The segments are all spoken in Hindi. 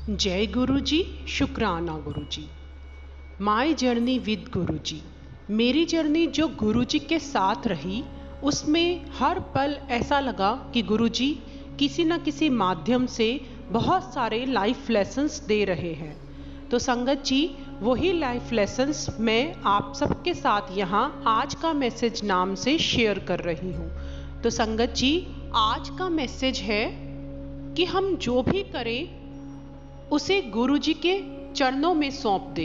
जय गुरु जी, शुक्राना गुरु जी। माय जर्नी विद गुरु जी। मेरी जर्नी जो गुरु जी के साथ रही, उसमें हर पल ऐसा लगा कि गुरु जी किसी न किसी माध्यम से बहुत सारे लाइफ लेसन्स दे रहे हैं। तो संगत जी, वही लाइफ लेसन्स मैं आप सबके साथ यहाँ आज का मैसेज नाम से शेयर कर रही हूँ। तो संगत जी, आज का मैसेज है कि हम जो भी करें उसे गुरु जी के चरणों में सौंप दे।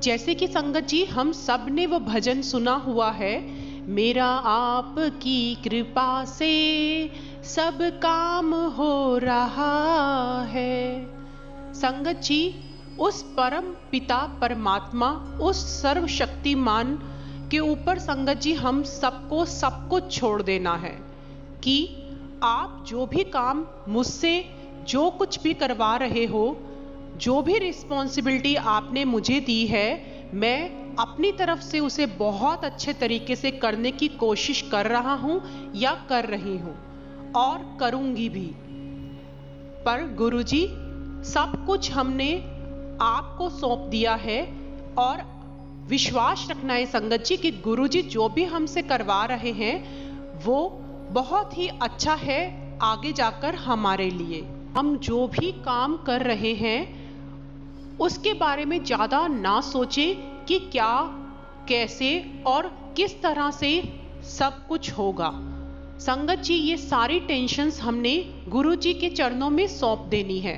जैसे कि संगत जी, हम सब ने वो भजन सुना हुआ है, मेरा आपकी कृपा से सब काम हो रहा है। संगत जी, उस परम पिता परमात्मा, उस सर्वशक्तिमान के ऊपर संगत जी हम सबको सब कुछ छोड़ देना है कि आप जो भी काम मुझसे जो कुछ भी करवा रहे हो, जो भी रिस्पॉन्सिबिलिटी आपने मुझे दी है, मैं अपनी तरफ से उसे बहुत अच्छे तरीके से करने की कोशिश कर रहा हूँ या कर रही हूँ और करूँगी भी। पर गुरुजी, सब कुछ हमने आपको सौंप दिया है और विश्वास रखना है संगत जी कि गुरुजी जो भी हमसे करवा रहे हैं वो बहुत ही अच्छा है आगे जाकर हमारे लिए। हम जो भी काम कर रहे हैं उसके बारे में ज़्यादा ना सोचें कि क्या, कैसे और किस तरह से सब कुछ होगा। संगत जी, ये सारी टेंशन्स हमने गुरु जी के चरणों में सौंप देनी है।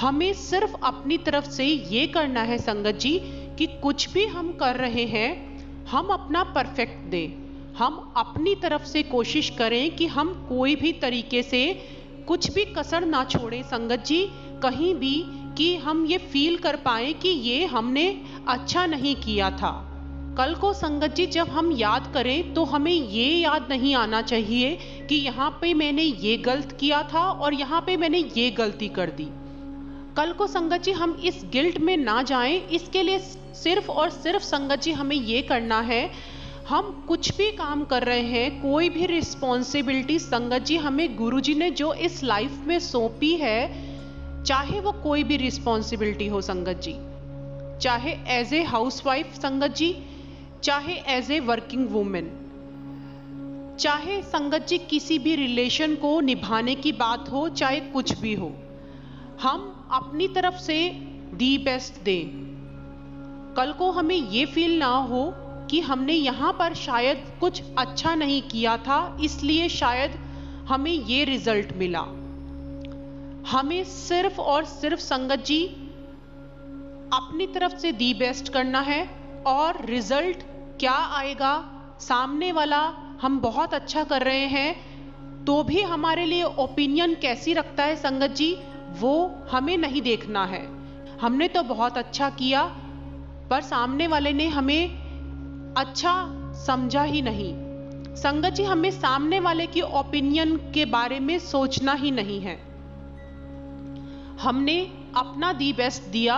हमें सिर्फ अपनी तरफ से ये करना है संगत जी कि कुछ भी हम कर रहे हैं हम अपना परफेक्ट दें। हम अपनी तरफ से कोशिश करें कि हम कोई भी तरीके से कुछ भी कसर ना छोड़ें संगत जी, कहीं भी, कि हम ये फील कर पाएं कि ये हमने अच्छा नहीं किया था। कल को संगत जी जब हम याद करें तो हमें ये याद नहीं आना चाहिए कि यहाँ पे मैंने ये गलत किया था और यहाँ पे मैंने ये गलती कर दी। कल को संगत जी हम इस गिल्ट में ना जाएं, इसके लिए सिर्फ और सिर्फ संगत जी हमें ये करना है, हम कुछ भी काम कर रहे हैं, कोई भी रिस्पॉन्सिबिलिटी संगत जी हमें गुरुजी ने जो इस लाइफ में सौंपी है, चाहे वो कोई भी रिस्पॉन्सिबिलिटी हो संगत जी, चाहे एज ए हाउसवाइफ संगत जी, चाहे एज ए वर्किंग वुमेन, चाहे संगत जी किसी भी रिलेशन को निभाने की बात हो, चाहे कुछ भी हो, हम अपनी तरफ से दी बेस्ट दें। कल को हमें ये फील ना हो कि हमने यहाँ पर शायद कुछ अच्छा नहीं किया था, इसलिए शायद हमें ये रिजल्ट मिला। हमें सिर्फ और सिर्फ संगत जी अपनी तरफ से दी बेस्ट करना है और रिजल्ट क्या आएगा, सामने वाला हम बहुत अच्छा कर रहे हैं तो भी हमारे लिए ओपिनियन कैसी रखता है संगत जी, वो हमें नहीं देखना है। हमने तो बहुत अच्छा किया पर सामने वाले ने हमें अच्छा समझा ही नहीं। संगत जी, हमें सामने वाले की ओपिनियन के बारे में सोचना ही नहीं है। हमने अपना दी बेस्ट दिया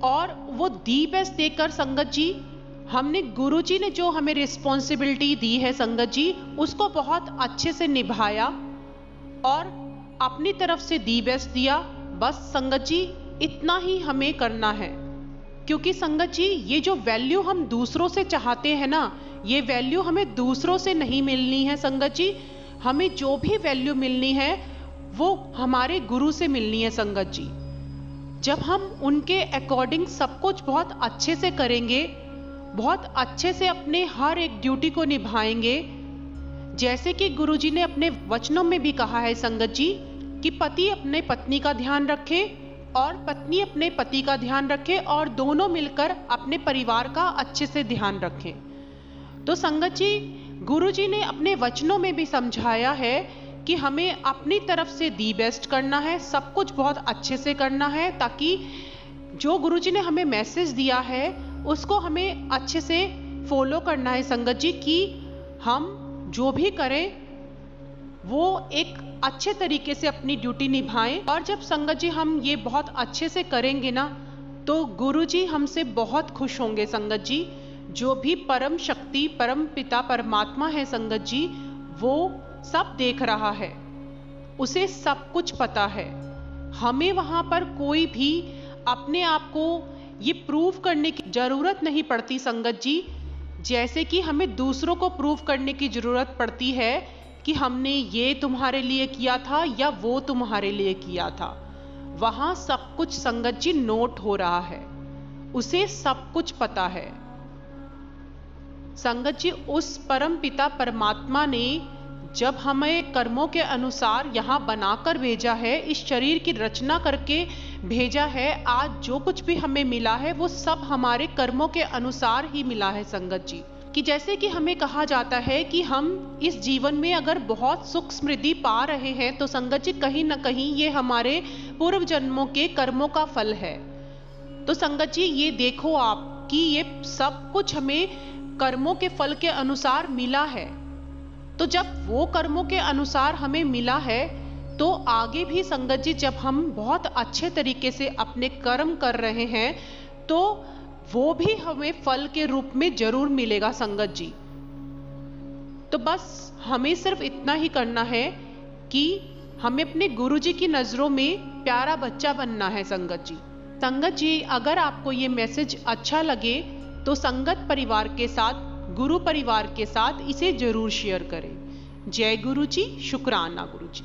और वो दी बेस्ट देकर संगत जी हमने गुरुजी ने जो हमें रिस्पॉन्सिबिलिटी दी है संगत जी, उसको बहुत अच्छे से निभाया और अपनी तरफ से दी बेस्ट दिया। बस संगत जी इतना ही हमें करना है, क्योंकि संगत जी ये जो वैल्यू हम दूसरों से चाहते हैं ना, ये वैल्यू हमें दूसरों से नहीं मिलनी है संगत जी। हमें जो भी वैल्यू मिलनी है वो हमारे गुरु से मिलनी है संगत जी। जब हम उनके अकॉर्डिंग सब कुछ बहुत अच्छे से करेंगे, बहुत अच्छे से अपने हर एक ड्यूटी को निभाएंगे, जैसे कि गुरुजी ने अपने वचनों में भी कहा है संगत जी कि पति अपने पत्नी का ध्यान रखे और पत्नी अपने पति का ध्यान रखे और दोनों मिलकर अपने परिवार का अच्छे से ध्यान रखें। तो संगत जी, गुरुजी ने अपने वचनों में भी समझाया है कि हमें अपनी तरफ से दी बेस्ट करना है, सब कुछ बहुत अच्छे से करना है, ताकि जो गुरुजी ने हमें मैसेज दिया है उसको हमें अच्छे से फॉलो करना है संगत जी, कि हम जो भी करें वो एक अच्छे तरीके से अपनी ड्यूटी निभाएं। और जब संगत जी हम ये बहुत अच्छे से करेंगे ना, तो गुरुजी हमसे बहुत खुश होंगे संगत जी। जो भी परम शक्ति, परम पिता परमात्मा है संगत जी, वो सब देख रहा है, उसे सब कुछ पता है। हमें वहां पर कोई भी अपने आप को ये प्रूव करने की जरूरत नहीं पड़ती संगत जी, जैसे कि हमें दूसरों को प्रूव करने की जरूरत पड़ती है कि हमने ये तुम्हारे लिए किया था या वो तुम्हारे लिए किया था। वहां सब कुछ संगत जी नोट हो रहा है, उसे सब कुछ पता है। संगत जी, उस परम पिता परमात्मा ने जब हमें कर्मों के अनुसार यहाँ बनाकर भेजा है, इस शरीर की रचना करके भेजा है, आज जो कुछ भी हमें मिला है वो सब हमारे कर्मों के अनुसार ही मिला है संगत जी। कि जैसे कि हमें कहा जाता है कि हम इस जीवन में अगर बहुत सुख समृद्धि पा रहे हैं तो संगत जी कहीं ना कहीं ये हमारे पूर्व जन्मों के कर्मों का फल है। तो संगत जी ये देखो आप कि ये सब कुछ हमें कर्मों के फल के अनुसार मिला है। तो जब वो कर्मों के अनुसार हमें मिला है तो आगे भी संगत जी जब हम बहुत अच्छे तरीके से अपने कर्म कर रहे हैं तो वो भी हमें फल के रूप में जरूर मिलेगा संगत जी। तो बस हमें सिर्फ इतना ही करना है कि हमें अपने गुरुजी की नजरों में प्यारा बच्चा बनना है संगत जी। संगत जी, अगर आपको ये मैसेज अच्छा लगे तो संगत परिवार के साथ, गुरु परिवार के साथ इसे जरूर शेयर करें। जय गुरु जी, शुक्राना गुरु जी।